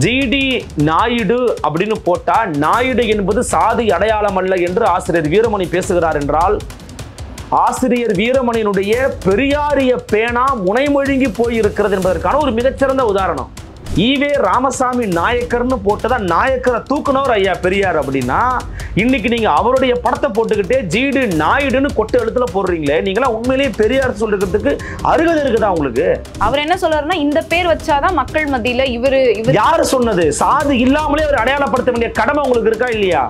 GT Naidu அப்படின்னு போட்டா நாயுடு என்பது சாதி அடையாளம் அல்ல என்று ஆசிரியர் வீரமணி பேசுகிறார் என்றால், ஆசிரியர் வீரமணியினுடைய பெரியாரிய பேனா முனைமொழுங்கி போயிருக்கிறது என்பதற்கான ஒரு மிகச்சிறந்த உதாரணம். ஈவே ராமசாமி நாயக்கர்னு போட்டதா நாயக்கரை தூக்குனவர் ஐயா பெரியார் அப்படின்னா, இன்னைக்கு நீங்க அவருடைய படத்தை போட்டுக்கிட்டே ஜிடி நாயுடுன்னு கொட்டை எழுத்துல போடுறீங்களே, நீங்களா உண்மையிலேயே பெரியார் சொல்றதுக்கு அருகதை இருக்குதா உங்களுக்கு? அவர் என்ன சொல்றாருன்னா, இந்த பேர் வச்சாதான் மக்கள் மத்தியில இவரு யாரு சொன்னது? சாதி இல்லாமலே ஒரு அடையாளப்படுத்த வேண்டிய கடமை உங்களுக்கு இருக்கா இல்லையா?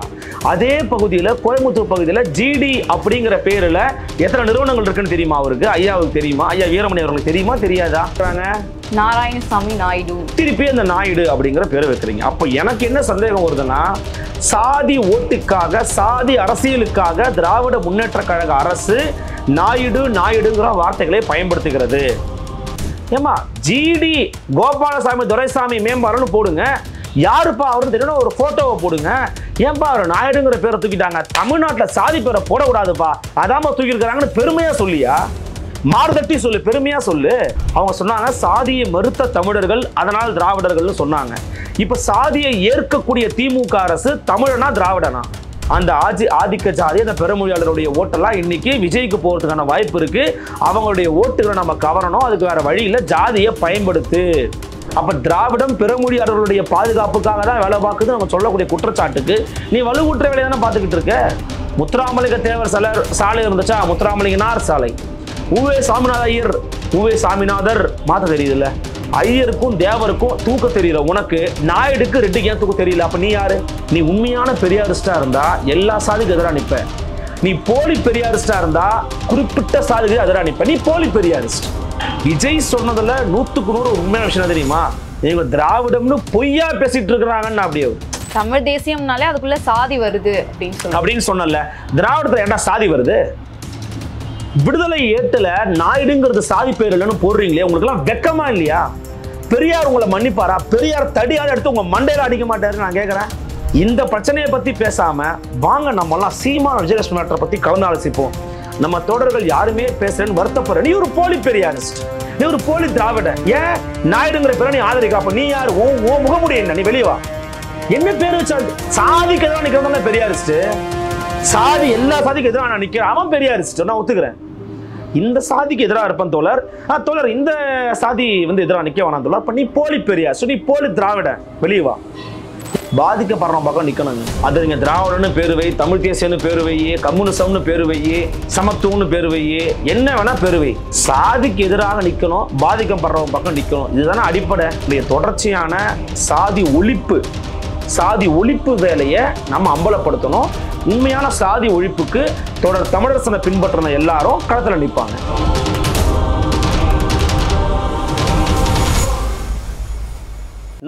அதே பகுதியில் கோயம்புத்தூர் பகுதியில் ஜிடி அப்படிங்கிற பேர்ல எத்தனை நிறுவனங்கள் இருக்குன்னு தெரியுமா அவருக்கு? ஐயாவுக்கு தெரியுமா? ஐயா வீரமணி அவர்களுக்கு தெரியுமா தெரியாதா? நாராயணசாமி நாயுடு திருப்பி அந்த நாயுடு அப்படிங்கிற பேரை வைக்கிறீங்க. அப்ப எனக்கு என்ன சந்தேகம் வருதுன்னா, சாதி ஓட்டுக்காக சாதி அரசியலுக்காக திராவிட முன்னேற்ற கழக அரசு நாயுடு நாயுடுங்கிற வார்த்தைகளை பயன்படுத்துகிறது. ஏமா ஜிடி கோபாலசாமி துரைசாமி மேம்பாருன்னு போடுங்க, யாருப்பா அவரு தெரியணும் ஒரு போட்டோவை போடுங்க. ஏன்பா அவர் நாயுடுங்கிற பேரை தூக்கிட்டாங்க? தமிழ்நாட்டில் சாதி பேரை போடக்கூடாதுப்பா, அதாம தூக்கி இருக்கிறாங்கன்னு பெருமையா சொல்லியா? மாறுதட்டி சொல்லு, பெருமையா சொல்லு. அவங்க சொன்னாங்க சாதியை மறுத்த தமிழர்கள் அதனால் திராவிடர்கள்னு சொன்னாங்க. இப்ப சாதியை ஏற்கக்கூடிய திமுக அரசு தமிழனா திராவிடனா? அந்த ஆதிக்க ஜாதி அந்த பெருமொழியாளருடைய ஓட்டெல்லாம் இன்னைக்கு விஜய்க்கு போறதுக்கான வாய்ப்பு இருக்கு. அவங்களுடைய ஓட்டுகளை நம்ம கவரணும், அதுக்கு வேற வழி இல்லை, ஜாதியை பயன்படுத்து. அப்ப திராவிடம் பிறமொழியாளர்களுடைய பாதுகாப்புக்காக தான் வேலை பார்க்குது நம்ம சொல்லக்கூடிய குற்றச்சாட்டுக்கு நீ வலுவூற்ற வேலையை தானே பார்த்துக்கிட்டு இருக்க. முத்துராமலிங்க தேவர் சாலை இருந்துச்சா? முத்துராமலிங்கனார் சாலை. உவே சாமிநாத ஐயர், உவே சாமிநாதர் மாத்த தெரியுதுல்ல. ஐயருக்கும் தேவருக்கும் தூக்க தெரியல உனக்கு, நாயுடுக்கு ரெட்டுக்கு ஏன் தூக்க தெரியல? அப்ப நீ யாரு? நீ உண்மையான பெரியாரிஸ்டா இருந்தா எல்லா சாதிக்கு எதிராக நிற்ப. நீ போலி பெரியாரிஸ்டா இருந்தா குறிப்பிட்ட சாதிக்கு எதிராக நிற்ப. நீ போலி பெரியாரிஸ்ட். விஜய் சொன்னதுல 100க்கு 100 உண்மையான விஷயம் தெரியுமா? இவங்க திராவிடம்னு பொய்யா பேசிட்டு இருக்கிறாங்கன்னு. அப்படியே தமிழ் தேசியம்னாலே அதுக்குள்ள சாதி வருது அப்படின்னு சொன்னல. திராவிடத்துல என்ன சாதி வருது? விடுதலை ஏட்டுல நாயுடுங்கிறது சாதி பேர் இல்லைன்னு போடுறீங்களே, உங்களுக்கு எல்லாம் வெக்கமா இல்லையா? பெரியார் உங்களை மன்னிப்பாரா? பெரியார் தடியால எடுத்து உங்க மண்டையில அடிக்க மாட்டாரு. நான் கேட்கிறேன், இந்த பிரச்சனையை பத்தி பேசாம வாங்க நம்ம எல்லாம் சீமான் விஜயலட்சுமி மேட்டரை பத்தி கலந்து ஆலோசிப்போம். நம்ம தோழர்கள் யாருமே பேசுறேன்னு வருத்தப்படுற. நீ ஒரு போலி பெரியாரிஸ்ட், நீ ஒரு போலி திராவிட. ஏன் நாயுடுங்கிற பேரை நீ ஆதரிக்காப்ப? நீ யாரு? ஓ முகமுடி என்ன? நீ வெளியே வா. என்ன பேர் வச்சா? சாதிக்கு எதிராக நிக்கிறவங்க பெரியாரிஸ்ட். சாதி எல்லா சாதிக்கு எதிராக நான் நிக்கிறேன், அவன் பெரியாரிஸ்ட், நான் ஒத்துக்கிறேன். இந்த சாதிக்கு எதிராக இருப்பேன் தோழர். தோழர் இந்த சாதி எதிராக நிக்க வேணாம் தோழர். அப்ப நீ போலி பெரியார், நீ போலி திராவிட, வெளியே வா. பாதிக்கப்படுற பக்கம் நிக்கணுங்க. அது நீங்க திராவிடன்னு பேரு வை, தமிழ் தேசியன்னு பேரு வை, கம்யூனிசம்னு பேரு வை, சமத்துவம்னு பேரு வை, என்ன வேணா பேரு வை. சாதிக்கு எதிராக நிக்கணும், பாதிக்கப்படுறவங்க பக்கம் நிக்கணும். இதுதானே அடிப்படை. தொடர்ச்சியான சாதி ஒழிப்பு வேலையை நம்ம அம்பலப்படுத்தணும். உண்மையான சாதி ஒழிப்புக்கு தொடர் தமிழரசனை பின்பற்றின எல்லாரும் களத்தில் நிற்பாங்க.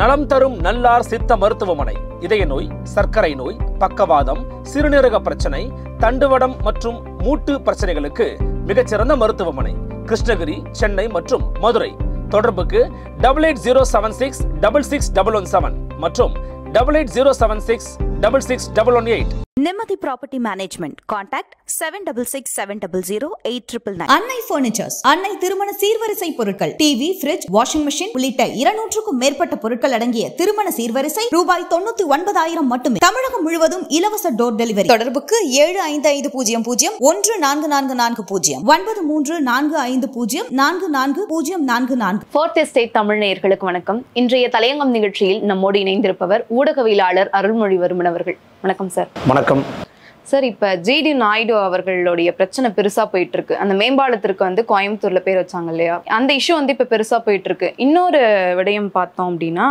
நலம் தரும் நல்லார் சித்த மருத்துவமனை இதய நோய், சர்க்கரை நோய், பக்கவாதம், சிறுநீரக பிரச்சனை, தண்டுவடம் மற்றும் மூட்டு பிரச்சனைகளுக்கு மிகச்சிறந்த மருத்துவமனை. கிருஷ்ணகிரி, சென்னை மற்றும் மதுரை. தொடர்புக்கு 880766 66117 மற்றும் 880766 Nimati Property Management. Contact 7667008999. அன்னை Furnitures. அன்னை திருமண சீர்வரிசை பொருட்கள், டிவி, ஃப்ரிட்ஜ், வாஷிங் மெஷின் உள்ளிட்ட 200க்கும் மேற்பட்ட பொருட்கள் அடங்கிய திருமண சீர்வரிசை ரூபாய் 99,000 மட்டுமே. தமிழகம் முழுவதும் இலவச டோர் டெலிவரி. தொடர்புக்கு 7550014440 9345044044. ஃபோர்த் எஸ்டேட் தமிழ் நேயர்களுக்கு வணக்கம். இன்றைய தலையங்கம் நிகழ்ச்சியில் நம்மோடு இணைந்திருப்பவர் ஊடகவியலாளர் அருள்மொழிவர்மன் அவர்கள். வணக்கம் சார். வணக்கம் சார். இப்ப ஜிடி நாயுடு அவர்களுடைய பிரச்சனை பெருசா போயிட்டு இருக்கு. அந்த மேம்பாலத்திற்கு கோயம்புத்தூர்ல பேர் வச்சாங்க இல்லையா, அந்த இஷ்யூ இப்ப பெருசா போயிட்டு இருக்கு. இன்னொரு விடயம் பார்த்தோம் அப்படின்னா,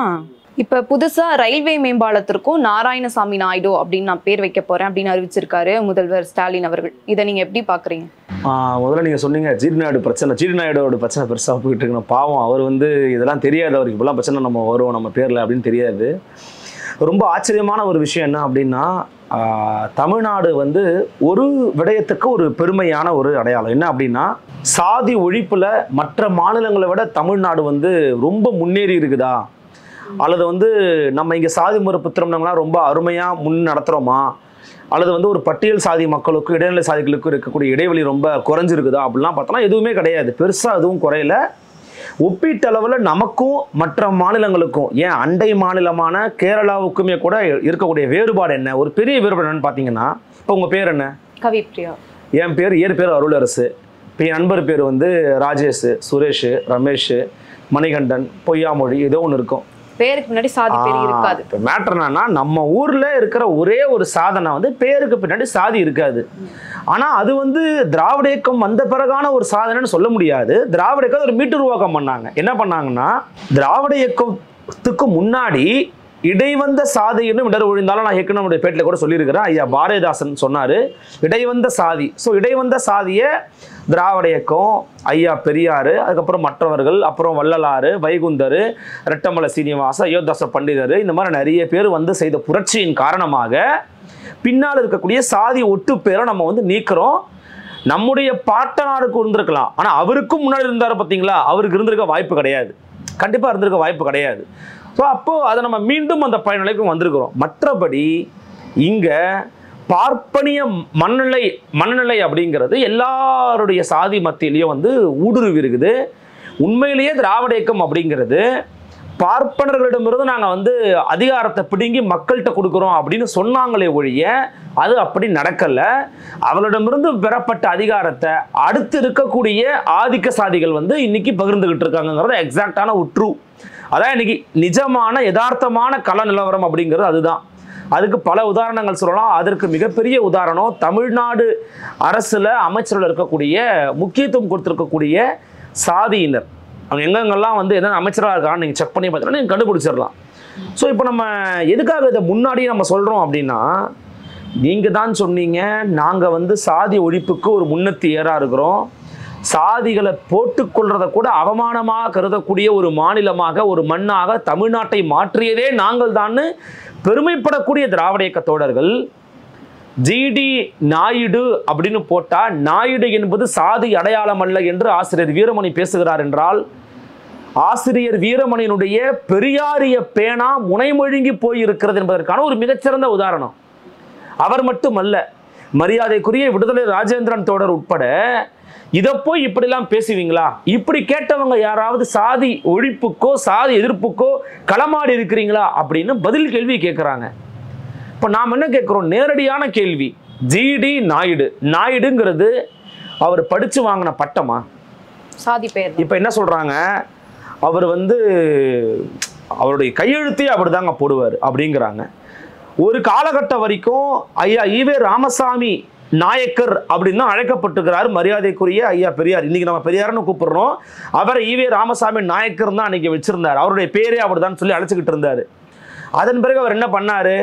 இப்ப புதுசா ரயில்வே மேம்பாலத்திற்கும் நாராயணசாமி நாயுடு அப்படின்னு நான் பேர் வைக்க போறேன் அப்படின்னு அறிவிச்சிருக்காரு முதல்வர் ஸ்டாலின் அவர்கள். இதை நீங்க எப்படி பாக்குறீங்க? முதல்ல நீங்க சொன்னீங்க ஜிடி நாயுடு பிரச்சனை, ஜிடி நாயுடோட பிரச்சனை பெருசா போயிட்டு இருக்கு. பாவம், அவர் இதெல்லாம் தெரியாது, அவருக்கு இப்பெல்லாம் பிரச்சனை நம்ம வரும் நம்ம பேர்ல அப்படின்னு தெரியாது. ரொம்ப ஆச்சரியமான ஒரு விஷயம் என்ன அப்படின்னா, தமிழ்நாடு ஒரு விடயத்துக்கு ஒரு பெருமையான ஒரு அடையாளம் என்ன அப்படின்னா, சாதி ஒழிப்புல மற்ற மாநிலங்களை விட தமிழ்நாடு ரொம்ப முன்னேறி இருக்குதா, அல்லது நம்ம இங்க சாதி மறுப்பு திருமணங்கள்லாம் ரொம்ப அருமையா முன் நடத்துறோமா, அல்லது ஒரு பட்டியல் சாதி மக்களுக்கும் இடைநிலை சாதிகளுக்கும் இருக்கக்கூடிய இடைவெளி ரொம்ப குறைஞ்சிருக்குதா அப்படிலாம் பார்த்தோம்னா எதுவுமே கிடையாது. பெருசா எதுவும் குறையல. ஒப்பீட்டளவில் நமக்கும் மற்ற மாநிலங்களுக்கும், ஏன் அண்டை மாநிலமான கேரளாவுக்குமே கூட இருக்கக்கூடிய வேறுபாடு என்ன, ஒரு பெரிய வேறுபாடு என்னன்னு பார்த்தீங்கன்னா, இப்போ உங்கள் பேர் என்ன? கவிப்ரியா. என் பேர் பேர் அருளரசு. இப்போ என் நண்பர் பேர் வந்து ராஜேஷ், சுரேஷ், ரமேஷ், மணிகண்டன், பொய்யாமொழி, ஏதோ ஒன்று இருக்கும். பேருக்கு முன்னாடி சாதி பேர் இருக்காது. இப்போ மேட்டர் என்னன்னா, நம்ம ஊர்ல இருக்கிற ஒரே ஒரு சாதனை வந்து பேருக்கு பின்னாடி சாதி இருக்காது. ஆனா அது வந்து திராவிட இயக்கம் வந்த பிறகான ஒரு சாதனைன்னு சொல்ல முடியாது. திராவிட இயக்கம் ஒரு மீட்டுருவாக்கம் பண்ணாங்க. என்ன பண்ணாங்கன்னா, திராவிட இயக்கத்துக்கு முன்னாடி இடைவந்த சாதின்னு இடர் ஒழிந்தாலும், நான் ஏற்கனவே நம்முடைய பேட்டில் கூட சொல்லியிருக்கிறேன், ஐயா பாரதிதாசன் சொன்னார் இடைவந்த சாதி. ஸோ இடைவந்த சாதியை திராவிட இயக்கம், ஐயா பெரியார், அதுக்கப்புறம் மற்றவர்கள், அப்புறம் வள்ளலார், வைகுந்தர், ரெட்டமலை சீனிவாச, அயோத்தாச பண்டிதர், இந்த மாதிரி நிறைய பேர் வந்து செய்த புரட்சியின் காரணமாக பின்னால் இருக்கக்கூடிய சாதி ஒட்டு பேரை நம்ம வந்து நீக்கிறோம். நம்முடைய பாட்டனாருக்கு இருந்திருக்கலாம், ஆனால் அவருக்கும் முன்னாடி இருந்தார் பார்த்தீங்களா, அவருக்கு இருந்திருக்க வாய்ப்பு கிடையாது, கண்டிப்பாக இருந்திருக்க வாய்ப்பு கிடையாது. ஸோ அப்போது அதை நம்ம மீண்டும் அந்த பயனிலைக்கும் வந்திருக்கிறோம். மற்றபடி இங்கே பார்ப்பனிய மனநிலை அப்படிங்கிறது எல்லாருடைய சாதி மத்தியிலையும் வந்து ஊடுருவி இருக்குது. உண்மையிலேயே திராவிட இயக்கம் அப்படிங்கிறது பார்ப்பனர்களிடமிருந்து நாங்கள் வந்து அதிகாரத்தை பிடுங்கி மக்கள்கிட்ட கொடுக்குறோம் அப்படின்னு சொன்னாங்களே ஒழிய அது அப்படி நடக்கலை. அவர்களிடமிருந்து பெறப்பட்ட அதிகாரத்தை அடுத்து இருக்கக்கூடிய ஆதிக்க சாதிகள் வந்து இன்னைக்கு பகிர்ந்துகிட்டு இருக்காங்கிறது எக்ஸாக்டான ட்ரூ. அதான் இன்னைக்கு நிஜமான யதார்த்தமான கள நிலவரம் அப்படிங்கிறது அதுதான். அதுக்கு பல உதாரணங்கள் சொல்லலாம். அதற்கு மிகப்பெரிய உதாரணம் தமிழ்நாடு அரசுல அமைச்சர்கள் இருக்கக்கூடிய முக்கியத்துவம் கொடுத்துருக்கக்கூடிய சாதியினர். அவங்க எங்கெங்கெல்லாம் வந்து என்ன அமைச்சராக இருக்கான்னு நீங்கள் செக் பண்ணி பார்த்தீங்கன்னா நீங்கள் கண்டுபிடிச்சிடலாம். ஸோ இப்போ நம்ம எதுக்காக இதை முன்னாடியே நம்ம சொல்கிறோம் அப்படின்னா, நீங்கள் தான் சொன்னீங்க நாங்கள் வந்து சாதி ஒழிப்புக்கு ஒரு முன்னெத்தி ஏறாக இருக்கிறோம், சாதிகளை போட்டுக்கொள்றதை கூட அவமானமாக கருதக்கூடிய ஒரு மாநிலமாக, ஒரு மண்ணாக தமிழ்நாட்டை மாற்றியதே நாங்கள் தான் பெருமைப்படக்கூடிய திராவிட இயக்க தோழர்கள் ஜிடி நாயுடு அப்படின்னு போட்டா, நாயுடு என்பது சாதி அடையாளம் அல்ல என்று ஆசிரியர் வீரமணி பேசுகிறார் என்றால், ஆசிரியர் வீரமணியினுடைய பெரியாரிய பேனா முனைமொழுங்கி போயிருக்கிறது என்பதற்கான ஒரு மிகச்சிறந்த உதாரணம். அவர் மட்டுமல்ல, மரியாதைக்குரிய விடுதலை ராஜேந்திரன் தோழர் உட்பட இதை போய் இப்படிலாம் பேசுவீங்களா? இப்படி கேட்டவங்க யாராவது சாதி ஒழிப்புக்கோ சாதி எதிர்ப்புக்கோ களமாடி இருக்கிறீங்களா அப்படின்னு பதில் கேள்வி கேட்குறாங்க. இப்போ நாம் என்ன கேட்குறோம்? நேரடியான கேள்வி. ஜிடி நாயுடுங்கிறது அவர் படித்து வாங்கின பட்டமா? சாதி பேர். இப்போ என்ன சொல்கிறாங்க, அவர் வந்து அவருடைய கையெழுத்தையே அப்படி தாங்க போடுவார் அப்படிங்கிறாங்க. ஒரு காலகட்டம் வரைக்கும் ஐயா ஈவே ராமசாமி நாயக்கர் அப்படின்னு தான் அழைக்கப்பட்டிருக்கிறார் மரியாதைக்குரிய ஐயா பெரியார். இன்னைக்கு நம்ம பெரியார்னு கூப்பிடுறோம், அவரை ஈவே ராமசாமி நாயக்கர் தான் அன்னைக்கு வச்சிருந்தார். அவருடைய பேரே அப்படிதான் சொல்லி அழைச்சிக்கிட்டு இருந்தாரு. அதன் பிறகு அவர் என்ன பண்ணாரு,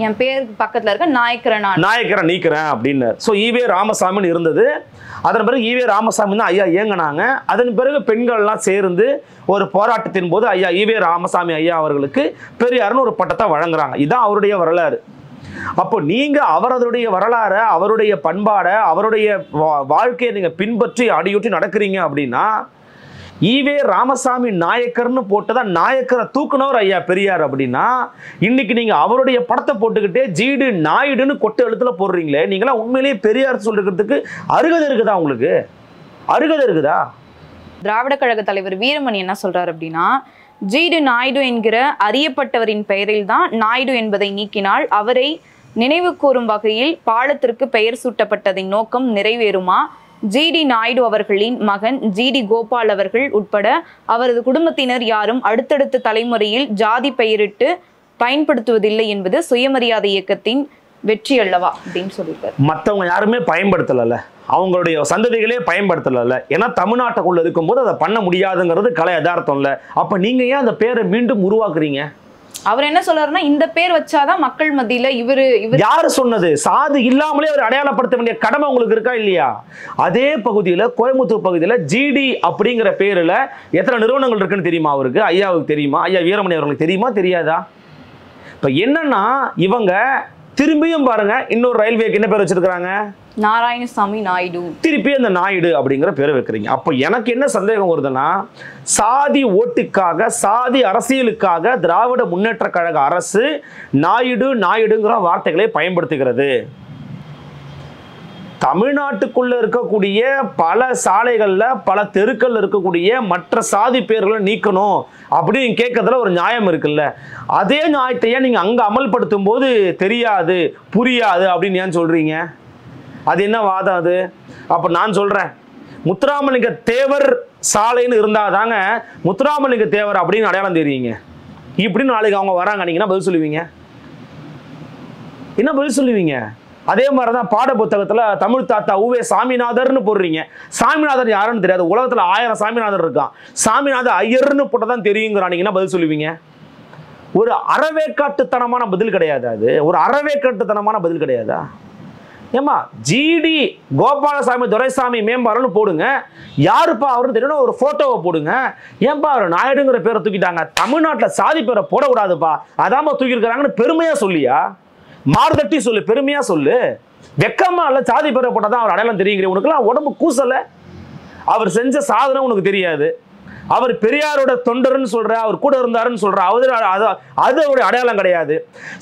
என் பேருக்கு பக்கத்துல இருக்க நாயக்கரை நீக்கிறேன் அப்படின்னாரு. ஸோ ஈவே ராமசாமின்னு இருந்தது. அதன் பிறகு ஈவே ராமசாமி தான் ஐயா இயங்கினாங்க. அதன் பிறகு பெண்கள்லாம் சேர்ந்து ஒரு போராட்டத்தின் போது ஐயா ஈவே ராமசாமி ஐயா அவர்களுக்கு பெரியார்னு ஒரு பட்டத்தை வழங்குறாங்க. இதுதான் அவருடைய வரலாறு. அப்போ நீங்க அவருடைய வரலாறை, அவருடைய பண்பாடை, அவருடைய வாழ்க்கையை நீங்க பின்பற்றி அடியுற்றி நடக்கிறீங்க அப்படின்னா, ஈவே ராமசாமி நாயக்கர்னு போட்டதான் நாயக்கரை தூக்குனவர் ஐயா பெரியார் அப்படின்னா, இன்னைக்கு நீங்க அவருடைய படத்தை போட்டுக்கிட்டே ஜிடி நாயுடுன்னு கொட்டை எழுத்துல போடுறீங்களே, நீங்களாம் உண்மையிலேயே பெரியார் சொல்றதுக்கு அருகதை இருக்குதா? உங்களுக்கு அருகதை இருக்குதா? திராவிட கழக தலைவர் வீரமணி என்ன சொல்றாரு அப்படின்னா, ஜிடி நாயுடு என்கிற அறியப்பட்டவரின் பெயரில் தான் நாயுடு என்பதை நீக்கினால் அவரை நினைவு கூறும் வகையில் பாலத்திற்கு பெயர் சூட்டப்பட்டதின் நோக்கம் நிறைவேறுமா? ஜிடி நாயுடு அவர்களின் மகன் ஜிடி கோபால் அவர்கள் உட்பட அவரது குடும்பத்தினர் யாரும் அடுத்தடுத்த தலைமுறையில் ஜாதி பெயரிட்டு பயன்படுத்துவதில்லை என்பது சுயமரியாதை இயக்கத்தின் வெற்றி அல்லவா அப்படின்னு சொல்லியிருக்காரு. மற்றவங்க யாருமே பயன்படுத்தல, அவங்களுடைய சந்ததிகளே பயன்படுத்தல. ஏன்னா தமிழ்நாட்டுக்குள்ள இருக்கும்போது அதை பண்ண முடியாதுங்கிறது கலை யதார்த்தம் இல்லை. அப்ப நீங்க ஏன் அந்த பேரை மீண்டும் உருவாக்குறீங்க? அவர் என்ன சொல்றாருன்னா, இந்த பேர் வச்சாதான் மக்கள் மத்தியில இவரு யாரு சொன்னது? சாதி இல்லாமலே அவர் அடையாளப்படுத்த வேண்டிய கடமை உங்களுக்கு இருக்கா இல்லையா? அதே பகுதியில், கோயம்புத்தூர் பகுதியில் ஜிடி அப்படிங்கிற பேர்ல எத்தனை நிறுவனங்கள் இருக்குன்னு தெரியுமா அவருக்கு? ஐயாவுக்கு தெரியுமா? ஐயா வீரமணி அவர்களுக்கு தெரியுமா தெரியாதா? இப்ப என்னன்னா, இவங்க திரும்பியும் பாருங்க, இன்னொரு ரயில்வேக்கு என்ன பேர் வச்சிருக்காங்க? நாராயணசாமி நாயுடு. திருப்பி அந்த நாயுடு அப்படிங்கிற பேரை வைக்கிறீங்க. அப்போ எனக்கு என்ன சந்தேகம் வருதுன்னா, சாதி ஓட்டுக்காக, சாதி அரசியலுக்காக திராவிட முன்னேற்ற கழக அரசு நாயுடுங்கிற வார்த்தைகளை பயன்படுத்துகிறது. தமிழ்நாட்டுக்குள்ள இருக்கக்கூடிய பல சாலைகள்ல பல தெருக்கள்ல இருக்கக்கூடிய மற்ற சாதி பேர்களை நீக்கணும் அப்படின்னு கேட்கறதுல ஒரு நியாயம் இருக்குல்ல. அதே நியாயத்தையே நீங்க அங்க அமல்படுத்தும் போது தெரியாது புரியாது அப்படின்னு ஏன் சொல்றீங்க? அது என்ன வாதம் அது? அப்ப நான் சொல்றேன், முத்துராமலிங்க தேவர் சாலைன்னு இருந்தாதாங்க முத்துராமலிங்க தேவர் அப்படின்னு அடையாளம் தெரியுங்க. இப்படின்னு நாளைக்கு அவங்க வராங்க, நீங்க என்ன பதில் சொல்லுவீங்க? என்ன பதில் சொல்லுவீங்க? அதே மாதிரிதான் பாட புத்தகத்துல தமிழ் தாத்தா உவே சாமிநாதர்னு போடுறீங்க. சாமிநாதர் யாருன்னு தெரியாது, உலகத்துல 1000 சாமிநாதர் இருக்கான். சாமிநாதர் ஐயர்னு போட்டதான் தெரியுங்கிறான். நீங்க என்ன பதில் சொல்லுவீங்க? ஒரு அறவேக்காட்டுத்தனமான பதில் கிடையாது. அது ஒரு அறவேக்காட்டுத்தனமான பதில் கிடையாதா? ஏமா ஜிடி கோபாலசாமி துரைசாமி மேம்பாலன்னு போடுங்க, யாருப்பா அவருன்னு தெரியணும், ஒரு போட்டோவை போடுங்க. ஏன்பா அவர் நாயுடுங்கிற பேரை தூக்கிட்டாங்க, தமிழ்நாட்டில் சாதி பேரை போடக்கூடாதுப்பா, அதாம தூக்கி இருக்கிறாங்கன்னு பெருமையா சொல்லியா? மாறுதட்டி சொல்லு, பெருமையா சொல்லு. வெக்கமா இல்ல சாதி பேரை போட்டாதான் அவர் அடையாளம் தெரியுங்கிற உனக்குலாம் உடம்பு கூசல. அவர் செஞ்ச சாதனை உனக்கு தெரியாது. அவர் பெரியாரோட தொண்டர்னு சொல்ற, அவர் கூட இருந்தாருன்னு சொல்ற, அது அவருடைய அடையாளம் கிடையாது.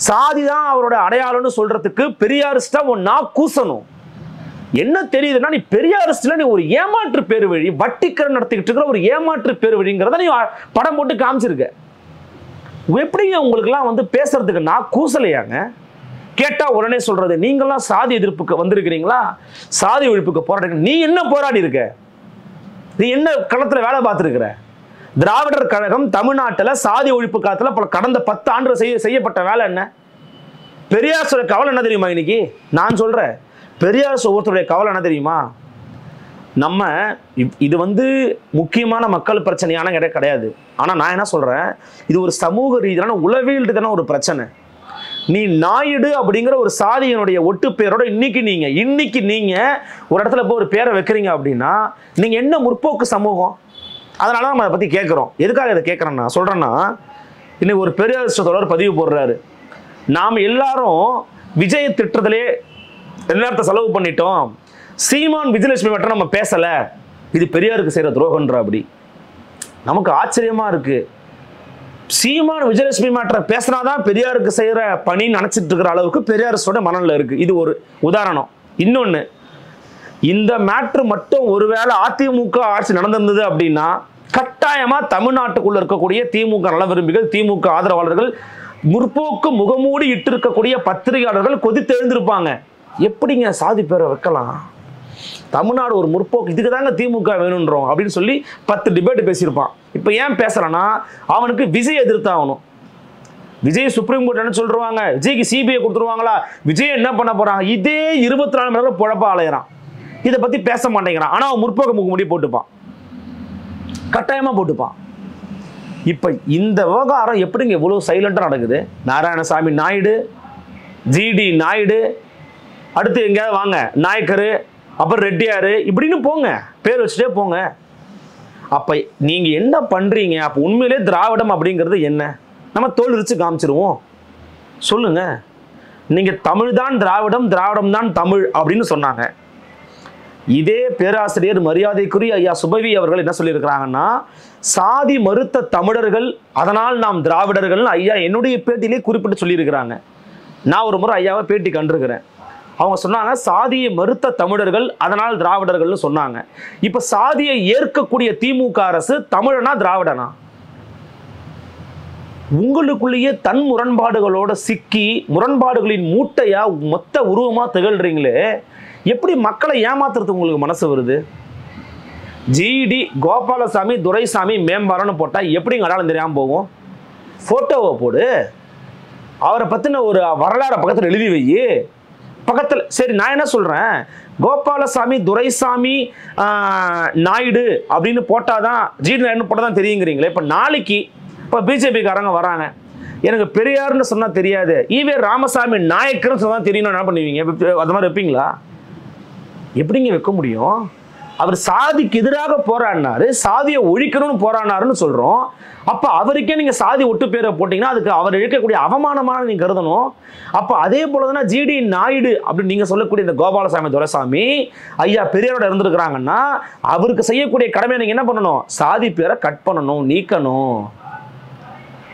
சாதி தான் அவரோட அடையாளம்னு சொல்றதுக்கு பெரியாரிஸ்டா ஒன்னா கூசணும். என்ன தெரியுதுன்னா, நீ பெரியாரிஸ்ட்ல நீ ஒரு ஏமாற்று பேரு வழி, வட்டிக்கடன் நடத்திக்கிட்டு இருக்கிற ஒரு ஏமாற்று பேரு வழிங்கிறத நீ படம் போட்டு காமிச்சிருக்க. எப்படிங்க உங்களுக்குலாம் வந்து பேசுறதுக்கு நான் கூசலையாங்க? கேட்டா உடனே சொல்றது, நீங்களாம் சாதி எதிர்ப்புக்கு வந்திருக்கிறீங்களா, சாதி ஒழிப்புக்கு போராடுங்க. நீ என்ன போராடி இருக்க? நீ என்ன களத்துல வேலை பார்த்திருக்கிற? திராவிடர் கழகம் தமிழ்நாட்டில் சாதி ஒழிப்பு காலத்துல கடந்த 10 ஆண்டுகள் செய்யப்பட்ட வேலை என்ன? பெரியார் சொல்ற கவலை என்ன தெரியுமா? இன்னைக்கு நான் சொல்றேன், பெரியார் ஒவ்வொருத்தருடைய கவலை என்ன தெரியுமா? நம்ம இது வந்து முக்கியமான மக்கள் பிரச்சனையான கிடையாது. ஆனா நான் என்ன சொல்றேன், இது ஒரு சமூக ரீதியான உளவியல் ரீதியான ஒரு பிரச்சனை. நீ நாயுடு அப்படிங்கிற ஒரு சாதியினுடைய ஒட்டு பேரோட இன்னைக்கு நீங்க ஒரு இடத்துல போய் ஒரு பேரை வைக்கிறீங்க அப்படின்னா நீங்க என்ன முற்போக்கு சமூகம்? அதனால நம்ம அதை பத்தி கேட்கிறோம். எதுக்காக இதை கேட்கறேன்னா சொல்றேன்னா, இன்னைக்கு ஒரு பெரியார் தொடர் பதிவு போடுறாரு, நாம எல்லாரும் விஜய திட்டத்திலே நேரத்தை செலவு பண்ணிட்டோம், சீமான் விஜயலட்சுமி மட்டும் நம்ம பேசல, இது பெரியாருக்கு செய்யற துரோகன்ற. அப்படி நமக்கு ஆச்சரியமா இருக்கு. சீமான் விஜயலட்சுமி மாற்ற பேசினாதான் பெரியாருக்கு செய்யற பணி நினைச்சிட்டு இருக்கிற அளவுக்கு பெரியாரோட மனநிலை இருக்கு. இது ஒரு உதாரணம். இன்னொன்னு, இந்த மேட்ரு மட்டும் ஒருவேளை அதிமுக ஆட்சி நடந்திருந்தது அப்படின்னா கட்டாயமா தமிழ்நாட்டுக்குள்ள இருக்கக்கூடிய திமுக நல விரும்பிகள், திமுக ஆதரவாளர்கள், முற்போக்கு முகமூடி இட்டு இருக்கக்கூடிய பத்திரிகையாளர்கள் கொதித்து எழுந்திருப்பாங்க. எப்படிங்க சாதி பேரை வைக்கலாம்? தமிழ்நாடு ஒரு முற்போக்கு, இதுக்கு தாங்க திமுக வேணும்ன்றோம் அப்படின்னு சொல்லி 10 டிபேட் பேசியிருப்பான். இப்போ ஏன் பேசுறான்னா, அவனுக்கு விஜய் எதிர்த்தாகணும். விஜய் சுப்ரீம் கோர்ட் என்ன சொல்றாங்க, விஜய்க்கு சிபிஐ கொடுத்துருவாங்களா, விஜய் என்ன பண்ண போறாங்க, இதே 24 மணி நேரம் பொழப்பா அலையிறான். இதை பத்தி பேச மாட்டேங்கிறான். ஆனா அவன் முற்போக்கு முடி போட்டுப்பான், கட்டாயமா போட்டுப்பான். இப்ப இந்த விவகாரம் எப்படிங்க இவ்வளவு சைலண்டா நடக்குது? நாராயணசாமி நாயுடு, ஜிடி நாயுடு, அடுத்து எங்கேயாவது வாங்க நாயக்கரு, அப்புறம் ரெட்டியாரு, இப்படின்னு போங்க, பேர் வச்சுட்டே போங்க. அப்ப நீங்க என்ன பண்றீங்க? அப்ப உண்மையிலே திராவிடம் அப்படிங்கிறது என்ன? நம்ம தோல் விரிச்சு காமிச்சிருவோம். சொல்லுங்க. நீங்க தமிழ் தான் திராவிடம், திராவிடம் தான் தமிழ் அப்படின்னு சொன்னாங்க. இதே பேராசிரியர் மரியாதைக்குரிய ஐயா சுபவி அவர்கள் என்ன சொல்லியிருக்கிறாங்கன்னா, சாதி மறுத்த தமிழர்கள், அதனால் நாம் திராவிடர்கள் ஐயா என்னுடைய பேட்டியிலே குறிப்பிட்டு சொல்லியிருக்கிறாங்க. நான் ஒரு முறை ஐயாவை பேட்டி கண்டிருக்கிறேன். அவங்க சொன்னாங்க, சாதியை மறுத்த தமிழர்கள் அதனால் திராவிடர்கள்னு சொன்னாங்க. இப்ப சாதியை ஏற்கக்கூடிய திமுக அரசு தமிழனா திராவிடனா? உங்களுக்குள்ளேயே தன் முரண்பாடுகளோட சிக்கி முரண்பாடுகளின் மூட்டையா மொத்த உருவமா திகழ்றீங்களே, எப்படி மக்களை ஏமாத்துறது உங்களுக்கு மனசு வருது? ஜிடி கோபாலசாமி துரைசாமி மேம்பாலன்னு போட்டா எப்படிங்க அடையாளம் தெரியாம போகும்? போட்டோவை போடு, அவரை பத்தின ஒரு வரலாறு பக்கத்தில் எழுதி வை பக்கத்தில். சரி, நான் என்ன சொல்றேன், கோபாலசாமி துரைசாமி நாயுடு அப்படின்னு போட்டாதான், ஜிடி நாயுடு போட்டாதான் தெரியுங்கிறீங்களே. இப்ப நாளைக்கு இப்ப பிஜேபிக்காரங்க வராங்க, எனக்கு பெரியார்னு சொன்னா தெரியாது, ஈவே ராமசாமி நாயக்கர்னு சொன்னா தெரியணும், என்ன பண்ணுவீங்க? அது மாதிரி வைப்பீங்களா? எப்படிங்க வைக்க முடியும்? அவர் சாதிக்கு எதிராக போராடினாரு, சாதியை ஒழிக்கணும்னு போராடினாருன்னு சொல்றோம். அப்ப அவருக்கே நீங்க சாதி ஒட்டு பேரை போட்டீங்கன்னா அதுக்கு அவர் இழுக்கக்கூடிய அவமானமான நீங்க கருதணும். அப்ப அதே போலதானே ஜிடி நாயுடு அப்படின்னு நீங்க சொல்லக்கூடிய இந்த கோபாலசாமி துரைசாமி ஐயா பெரியாரோட இருந்திருக்கிறாங்கன்னா அவருக்கு செய்யக்கூடிய கடமை நீங்க என்ன பண்ணணும்? சாதி பேரை கட் பண்ணணும், நீக்கணும்.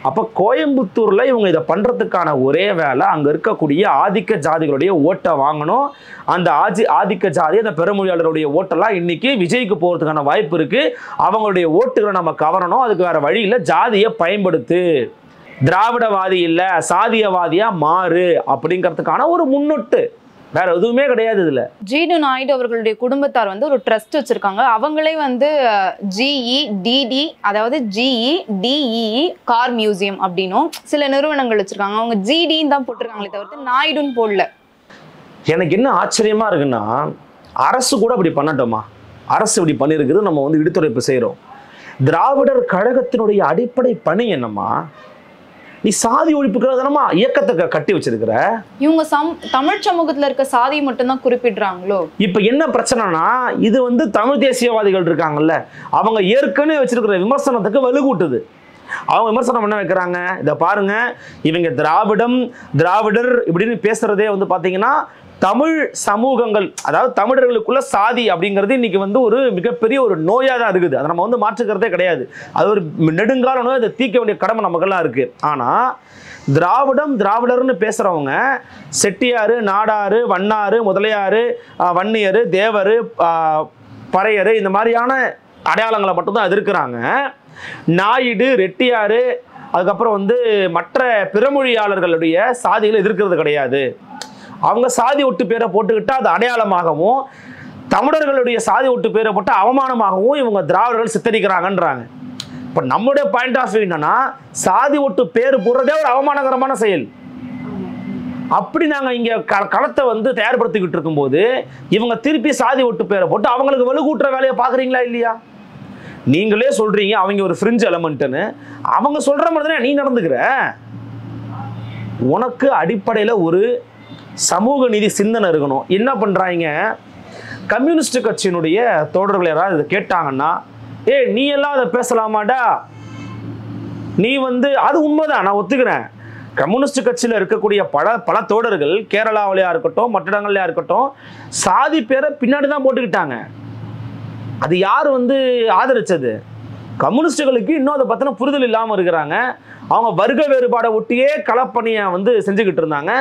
அப்போ கோயம்புத்தூரில் இவங்க இதை பண்ணுறதுக்கான ஒரே வேலை அங்கே இருக்கக்கூடிய ஆதிக்க ஜாதிகளுடைய ஓட்டை வாங்கணும். அந்த ஆதிக்க ஜாதி அந்த பெருமொழியாளருடைய ஓட்டெல்லாம் இன்னைக்கு விஜய்க்கு போகிறதுக்கான வாய்ப்பு இருக்குது. அவங்களுடைய ஓட்டுகளை நம்ம கவரணும். அதுக்கு வேறு வழி இல்லை. ஜாதியை பயன்படுத்து, திராவிடவாதி இல்லை சாதியவாதியாக மாறு அப்படிங்கிறதுக்கான ஒரு முன்னொட்டு, வேற எதுவுமே கிடையாது. இதுல ஜிடி நாயுடு அவர்களுடைய குடும்பத்தார் வந்து ஒரு ட்ரஸ்ட் வச்சிருக்காங்க. அவங்களே வந்து GEDD, அதாவது GEDEE கார் மியூசியம் அப்படின்னும் சில நிறுவனங்கள் வச்சிருக்காங்க. அவங்க ஜிடின்னு தான் போட்டிருக்காங்களே தவிர்த்து நாயுடுன்னு போடல. எனக்கு என்ன ஆச்சரியமா இருக்குன்னா, அரசு கூட அப்படி பண்ணட்டோமா? அரசு இப்படி பண்ணியிருக்குது, நம்ம வந்து இடுத்துரைப்பு செய்யறோம். திராவிடர் கழகத்தினுடைய அடிப்படை பணி என்னம்மா? நீ சாதி ஒழிப்புக்கு தானமா இயக்கத்தை கட்டி வச்சிருக்கிற. இவங்க தமிழ் சமூகத்துல இருக்க சாதியை மட்டும்தான் குறிப்பிடுறாங்களோ? இப்ப என்ன பிரச்சனைனா, இது வந்து தமிழ் தேசியவாதிகள் இருக்காங்கல்ல, அவங்க ஏற்கனவே வச்சிருக்கிற விமர்சனத்துக்கு வலுக்கூட்டுது. அவங்க விமர்சனம் என்ன வைக்கிறாங்க, இதை பாருங்க, இவங்க திராவிடர் இப்படின்னு பேசுறதே வந்து பாத்தீங்கன்னா தமிழ் சமூகங்கள், அதாவது தமிழர்களுக்குள்ள சாதி அப்படிங்கிறது இன்னைக்கு வந்து ஒரு மிகப்பெரிய ஒரு நோயாக தான் இருக்குது. அதை நம்ம வந்து மாற்றுக்கிறதே கிடையாது. அது ஒரு நெடுங்கால நோய். அதை தீர்க்க வேண்டிய கடமை நமக்கெல்லாம் இருக்கு. ஆனால் திராவிடர்னு பேசுறவங்க செட்டியாரு, நாடாரு, வண்ணாரு, முதலியாரு, வன்னியரு, தேவரு, பறையரு, இந்த மாதிரியான அடையாளங்களை மட்டும்தான் எதிர்க்கிறாங்க. நாயுடு, ரெட்டியாரு, அதுக்கப்புறம் வந்து மற்ற பிறமொழியாளர்களுடைய சாதிகளை எதிர்க்கிறது கிடையாது. அவங்க சாதி ஒட்டு பேரை போட்டுக்கிட்டா அது அடையாளமாகவும், தமிழர்களுடைய சாதி ஒட்டு பேரை போட்டு அவமானமாகவும் இவங்க திராவிடர்கள் சித்தரிக்கிறாங்கன்றாங்க. இப்போ நம்மளுடைய பாயிண்ட் ஆஃப் வியூ என்னன்னா, சாதி ஒட்டு பேர் போடுறதே ஒரு அவமானகரமான செயல். அப்படி நாங்கள் இங்கே களத்தை வந்து தயார்படுத்திக்கிட்டு இருக்கும்போது இவங்க திருப்பி சாதி ஒட்டு பேரை போட்டு அவங்களுக்கு வலுக்கூட்டுற வேலையை பார்க்குறீங்களா இல்லையா? நீங்களே சொல்றீங்க அவங்க ஒரு ஃப்ரிஞ்ச் எலமெண்ட்னு. அவங்க சொல்ற மாதிரி தானே நீ நடந்துக்கிற. உனக்கு அடிப்படையில் ஒரு சமூக நீதி சிந்தனை இருக்கணும். என்ன பண்றாங்க, கம்யூனிஸ்ட் கட்சியினுடைய தோழர்கள் யாராவது இதை கேட்டாங்கன்னா, நீ எல்லாம் அதை பேசலாமாடா, நீ வந்து அது உண்மைதான், நான் ஒத்துக்கிறேன். கம்யூனிஸ்ட் கட்சியில் இருக்கக்கூடிய பல தோழர்கள் கேரளாவிலையா இருக்கட்டும், மற்ற இடங்கள்லையா இருக்கட்டும், சாதி பேரை பின்னாடி தான் போட்டுக்கிட்டாங்க. அது யார் வந்து ஆதரிச்சது? கம்யூனிஸ்டுகளுக்கு இன்னும் அதை பற்றின புரிதல் இல்லாமல் இருக்கிறாங்க. அவங்க வர்க்க வேறுபாடை ஒட்டியே களப்பணியை வந்து செஞ்சுக்கிட்டு இருந்தாங்க.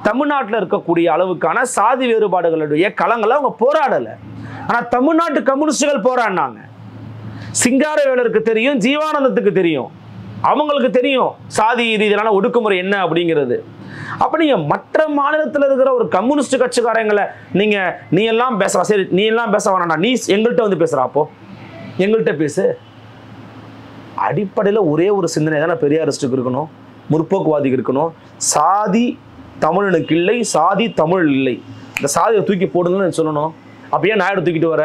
தமிழ்நாட்டில் இருக்கக்கூடிய அளவுக்கான சாதி வேறுபாடுகளுடைய களங்களை அவங்க போராடலை. ஆனால் தமிழ்நாட்டு கம்யூனிஸ்டுகள் போராடினாங்க. சிங்காரவேலருக்கு தெரியும், ஜீவானந்தத்துக்கு தெரியும், அவங்களுக்கு தெரியும் சாதி ரீதியிலான ஒடுக்குமுறை என்ன அப்படிங்கிறது. அப்போ நீங்கள் மற்ற மாநிலத்தில் இருக்கிற ஒரு கம்யூனிஸ்ட் கட்சிக்காரங்களை நீ எல்லாம் பேசுறா, சரி நீ எல்லாம் பேச வேணாண்டா, நீ எங்கள்கிட்ட வந்து பேசுகிறா, அப்போ எங்கள்கிட்ட பேசு. அடிப்படையில் ஒரே ஒரு சிந்தனை தானே பெரியாரிஸ்டுக்கு இருக்கணும், முற்போக்குவாதிக்கு இருக்கணும். சாதி தமிழனுக்கு இல்லை, சாதி தமிழ் இல்லை, இந்த சாதியை தூக்கி போடுங்கன்னு சொல்லணும். அப்போ ஏன் நாயுடு தூக்கிட்டு வர?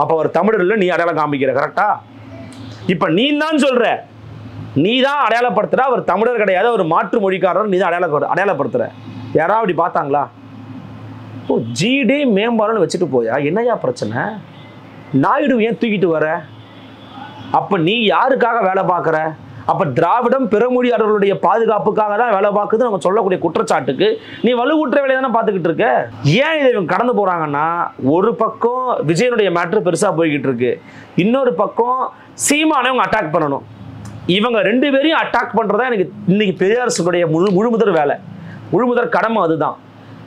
அப்போ அவர் தமிழர் இல்லை, நீ அடையாளம் காமிக்கிற, கரெக்டா? இப்போ நீ தான் சொல்ற, நீ தான் அடையாளப்படுத்துற, அவர் தமிழர் கிடையாது, அவர் மாற்று மொழிக்காரர், நீ தான் அடையாளப்படுத்துற. யாராவது அப்படி பார்த்தாங்களா? ஓ, ஜிடி மேம்பாலன்னு வச்சுட்டு போயா, என்னையா பிரச்சனை? நாயுடு ஏன் தூக்கிட்டு வர? அப்ப நீ யாருக்காக வேலை பார்க்குற? அப்ப திராவிடம் பிறமொழியாளர்களுடைய பாதுகாப்புக்காக தான் வேலை பார்க்குது நம்ம சொல்லக்கூடிய குற்றச்சாட்டுக்கு நீ வலுவூட்டுற வேலையை தானே பார்த்துக்கிட்டு இருக்க. ஏன் இதை இவங்க கடந்து போறாங்கன்னா, ஒரு பக்கம் விஜயனுடைய மேட்ரு பெருசா போய்கிட்டு இருக்கு, இன்னொரு பக்கம் சீமானை இவங்க அட்டாக் பண்ணணும். இவங்க ரெண்டு பேரையும் அட்டாக் பண்றதா எனக்கு இன்னைக்கு பெரியாரிஸ்டுடைய முழுமுதற் வேலை, முழுமுதற் கடமை அதுதான்.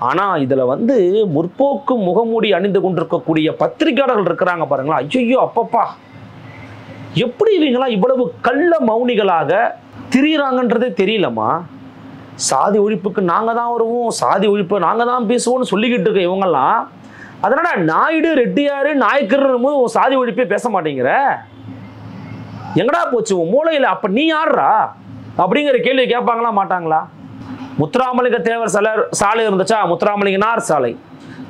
ஆனா இதுல வந்து முற்போக்கு முகமூடி அணிந்து கொண்டிருக்கக்கூடிய பத்திரிகையாளர்கள் இருக்கிறாங்க பாருங்களா, ஐயோ அப்பப்பா, எப்படி இவங்களாம் இவ்வளவு கள்ள மௌனிகளாக திரியிறாங்கன்றதே தெரியலம்மா. சாதி ஒழிப்புக்கு நாங்க தான் வருவோம், சாதி ஒழிப்பு நாங்க தான் பேசுவோம்னு சொல்லிக்கிட்டு இருக்க இவங்கெல்லாம், அதனால நாயுடு, ரெட்டியாரு, நாயக்கர் சாதி ஒழிப்பே பேச மாட்டேங்கிற, எங்கடா போச்சு உன் மூளையில? அப்ப நீ யாருடா அப்படிங்கிற கேள்வி கேட்பாங்களா மாட்டாங்களா? முத்துராமலிங்க தேவர் சாலை இருந்துச்சா, முத்துராமலிங்கனார் சாலை.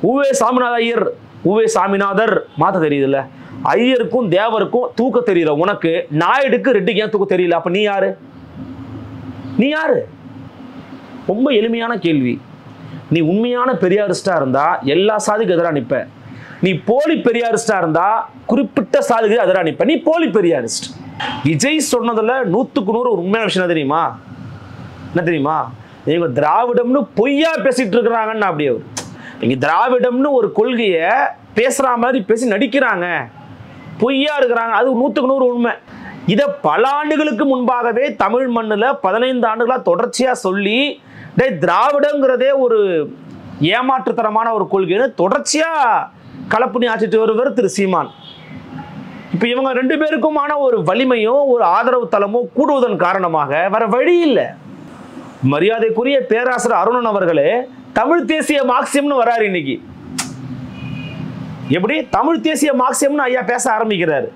உவே சாமிநாத ஐயர், உவே சாமிநாதர் மாத்த தெரியுதுல்ல. ஐயருக்கும் தேவருக்கும் தூக்க தெரியல உனக்கு, நாயுடுக்கு ரெட்டிக்கு ஏன் தூக்க தெரியல? அப்ப நீ யாரு? நீ யாரு? ரொம்ப எளிமையான கேள்வி. நீ உண்மையான பெரியாரிஸ்டா இருந்தா எல்லா சாதிக்கு எதிராக நிற்ப. நீ போலி பெரியாரிஸ்டா இருந்தா குறிப்பிட்ட சாதிக்கு எதிராக நிற்ப. நீ போலி பெரியாரிஸ்ட். விஜய் சொன்னதுல 100க்கு 100 ஒரு உண்மையான விஷயம் தெரியுமா? என்ன தெரியுமா? இவங்க திராவிடம்னு பொய்யா பேசிட்டு இருக்கிறாங்கன்னு. அப்படியே இங்க திராவிடம்னு ஒரு கொள்கையை பேசுற மாதிரி பேசி நடிக்கிறாங்க, பொய்யா இருக்கிறாங்க. அது 100க்கு 100 உண்மை. இதை பல ஆண்டுகளுக்கு முன்பாகவே தமிழ் மண்ணில் 15 ஆண்டுகளா தொடர்ச்சியா சொல்லி திராவிடங்கிறதே ஒரு ஏமாற்றுத்தனமான ஒரு கொள்கைன்னு தொடர்ச்சியா கலப்புணி ஆற்றிட்டு வருவர் திரு சீமான். இப்ப இவங்க 2 பேருக்குமான ஒரு வலிமையும் ஒரு ஆதரவு தளமோ கூடுவதன் காரணமாக வர வழி இல்லை. மரியாதைக்குரிய பேராசிரியர் அருணன் அவர்களே தமிழ் தேசிய மார்க்சியம்னு வராரு இன்னைக்கு. எப்படி தமிழ் தேசிய மார்க்சியம்னு ஐயா பேச ஆரம்பிக்கிறாரு.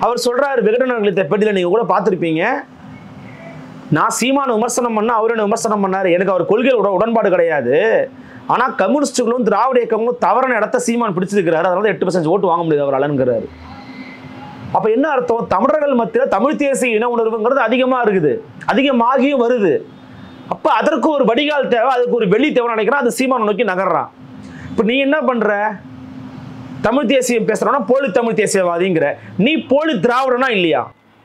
அவர் சொல்றாரு, விகடனங்களித்த பேட்டியில நீங்க கூட பார்த்திருப்பீங்க, நான் சீமான விமர்சனம் பண்ண அவர் என்ன விமர்சனம் பண்ணாரு, எனக்கு அவர் கொள்கையோட உடன்பாடு கிடையாது, ஆனா கம்யூனிஸ்டுகளும் திராவிட இயக்கங்களும் தவறான இடத்த சீமான் பிடிச்சிருக்கிறாரு, அதனால 8% ஓட்டு வாங்க முடியாது அவராலங்கிறாரு. அப்ப என்ன அர்த்தம்? தமிழர்கள் மத்தியில் தமிழ் தேசிய இன உணர்வுங்கிறது அதிகமா இருக்குது, அதிகமாகியும் வருது. அப்ப அதற்கு ஒரு வடிகால் தேவை, அதுக்கு ஒரு வெளி தேவை நினைக்கிறான், அது சீமானை நோக்கி நகர்றான். இப்ப நீ என்ன பண்ற? தமிழ் தேசியம் பேசுறோம்னா போலி தமிழ் தேசியவாதிங்கிற, நீ போலி திராவிடனா இல்லையா?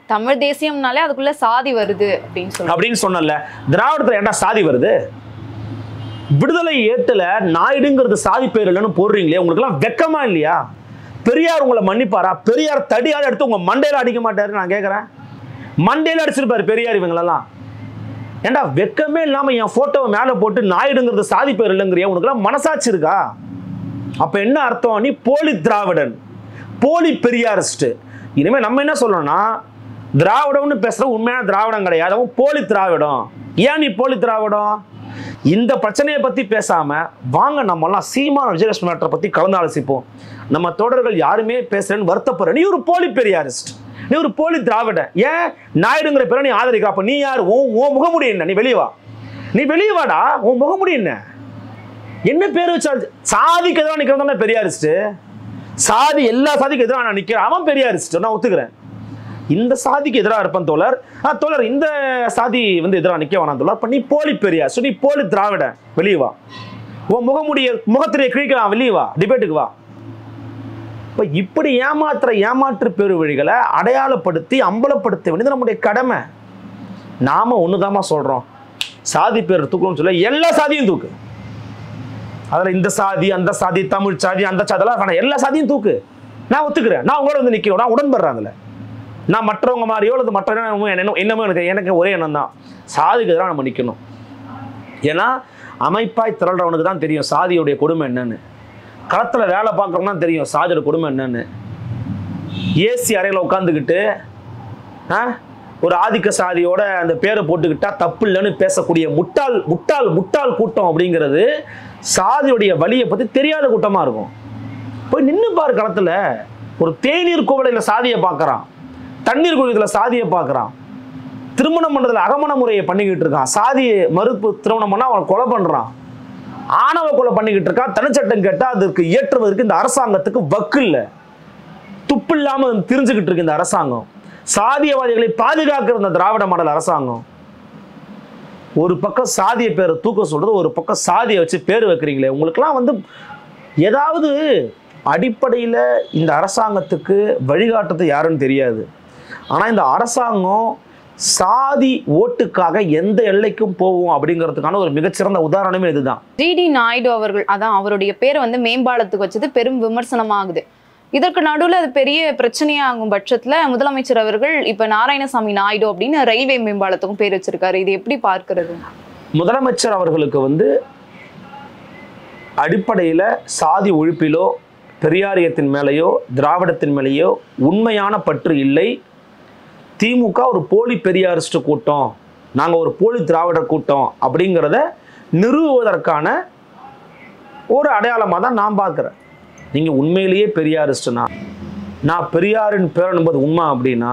தமிழ் தேசியம்னாலே அதுக்குள்ள சாதி வருது அப்படின்னு சொன்னல. திராவிடத்துல என்ன சாதி வருது? விடுதலை ஏட்டுல நாயுடுங்கிறது சாதி பேர் இல்லைன்னு போடுறீங்களே, உங்களுக்கு எல்லாம் வெக்கமா இல்லையா? பெரியார் உங்களை மன்னிப்பாரா? பெரியார் தடியால எடுத்து உங்க மண்டையில அடிக்க மாட்டாரு. நான் கேட்கிறேன், மண்டையில அடிச்சிருப்பாரு பெரியார் இவங்களெல்லாம். ஏண்டா வெக்கமே இல்லாம என் போட்டோவை மேல போட்டு நாயுடுங்கிறது சாதி பேர் இல்லைங்கிறியா? உனக்கு எல்லாம் மனசாட்சி இருக்கா? அப்ப என்ன அர்த்தம்? நீ போலி திராவிடன், போலி பெரியாரிஸ்ட். இனிமே நம்ம என்ன சொல்லணும்னா, திராவிடம்னு பேசுற உண்மையான திராவிடம் கிடையாது, அவன் போலி திராவிடம். ஏன் நீ போலி திராவிடம்? இந்த பிரச்சனையை பத்தி பேசாம வாங்க நம்ம எல்லாம் சீமான விஜயலட்சுமி மேட்டரை பத்தி கலந்து ஆலோசிப்போம். நம்ம தோழர்கள் யாருமே பேசுறேன்னு வருத்தப்படுற, நீ ஒரு போலி பெரியாரிஸ்ட், நீ ஒரு போலி திராவிட. ஏன் நாயுடுங்கிற பேரை நீ ஆதரிக்க? அப்ப நீ யார்? உன் முகமுடி என்ன? நீ வெளியே வா, நீ வெளியே வாடா. உன் முகமுடி என்ன? என்ன பேர் வச்சா? சாதிக்கு எதிராக நிக்கிறதா பெரியாரிஸ்ட்? சாதி எல்லா சாதிக்கு எதிராக நான் நிக்கிறேன், அவன் பெரியாரிஸ்ட், நான் ஒத்துக்கிறேன். இந்த சாதிக்கு எதிராக இருப்பேன் தோழர், தோழர் இந்த சாதி எதிராக நிக்க வேணாம் தோழர். அப்ப நீ போலி பெரியார், நீ போலி திராவிட, வெளியே வா. உன் முகமுடிய முகத்திரையை கிழிக்கலாம், வெளியே வா, டிபேட்டுக்கு வா. இப்ப இப்படி ஏமாற்று பெரு வழிகளை அடையாளப்படுத்தி அம்பலப்படுத்த வேண்டியது நம்முடைய கடமை. நாம ஒண்ணுதாமா சொல்றோம், சாதி பேர் தூக்கணும்னு சொல்ல எல்லா சாதியும் தூக்கு. அதுல இந்த சாதி அந்த சாதி தமிழ் சாதி அந்த சாதி எல்லா சாதியும் தூக்கு. நான் ஒத்துக்கிறேன், நான் உங்களோட நிக்கிறோம், நான் உடன்படுறேன். அதுல நான் மற்றவங்க மாதிரியோ அல்லது மற்ற என்னமோ எனக்கு ஒரே எண்ணம் தான், சாதிக்கு எதிராக நம்ம நிற்கணும். ஏன்னா அமைப்பாய் திரள்றவனுக்கு தான் தெரியும் சாதியுடைய கொடுமை என்னன்னு, களத்தில் வேலை பார்க்குறவங்க தான் தெரியும் சாதியோட கொடுமை என்னன்னு. ஏசி அறையில் உட்காந்துக்கிட்டு ஒரு ஆதிக்க சாதியோட அந்த பேரை போட்டுக்கிட்டா தப்பு இல்லைன்னு பேசக்கூடிய முட்டாள் முட்டாள் முட்டாள் கூட்டம் அப்படிங்கிறது சாதியுடைய வலியை பற்றி தெரியாத கூட்டமாக இருக்கும். போய் நின்று பாரு களத்தில். ஒரு தேநீர் கோவலையில் சாதியை பார்க்குறான், தண்ணீர் குழியில் சாதியை பார்க்குறான், திருமணம் பண்ணுறதுல அகமண முறையை பண்ணிக்கிட்டு இருக்கான், சாதியை மறுப்பு திருமணம் பண்ணால் அவன் கொலை பண்ணுறான், ஆணவ கொலை பண்ணிக்கிட்டு இருக்கான். தனிச்சட்டம் கேட்டால் அதற்கு ஏற்றுவதற்கு இந்த அரசாங்கத்துக்கு வக்கு இல்லை, துப்பு இல்லாமல் தெரிஞ்சுக்கிட்டு இருக்கு இந்த அரசாங்கம். சாதியவாதிகளை பாதுகாக்கிற இந்த திராவிட மாடல் அரசாங்கம் ஒரு பக்கம் சாதிய பேரை தூக்க சொல்றது, ஒரு பக்கம் சாதியை வச்சு பேர் வைக்கிறீங்களே. உங்களுக்கெல்லாம் ஏதாவது அடிப்படையில் இந்த அரசாங்கத்துக்கு வழிகாட்டுறது யாருன்னு தெரியாது. ஆனால் இந்த அரசாங்கம் சாதி ஓட்டுக்காக எந்த எல்லைக்கும் போவோம் அப்படிங்கிறதுக்கான ஒரு மிகச்சிறந்த உதாரணமே இதுதான். ஜிடி நாயுடு அவர்கள், அதான் அவருடைய பேரை மேம்பாலத்துக்கு வச்சது பெரும் விமர்சனமாகுது. இதற்கு நடுவில் அது பெரிய பிரச்சனையாகும் பட்சத்தில் முதலமைச்சர் அவர்கள் இப்போ நாராயணசாமி நாயுடு அப்படின்னு ரயில்வே மேம்பாலத்துக்கும் பேர் வச்சிருக்காரு. இது எப்படி பார்க்கிறது? முதலமைச்சர் அவர்களுக்கு அடிப்படையில் சாதி ஒழிப்பிலோ பெரியாரியத்தின் மேலேயோ திராவிடத்தின் மேலேயோ உண்மையான பற்று இல்லை. திமுக ஒரு போலி பெரியாரிஸ்ட் கூட்டம், நாங்கள் ஒரு போலி திராவிடர் கூட்டம் அப்படிங்கிறத நிறுவுவதற்கான ஒரு அடையாளமாக தான் நான் பார்க்குறேன். நீங்கள் உண்மையிலேயே பெரியாரிஸ்ட்னா, நான் பெரியாரின் பேர் என்பது உண்மை அப்படின்னா,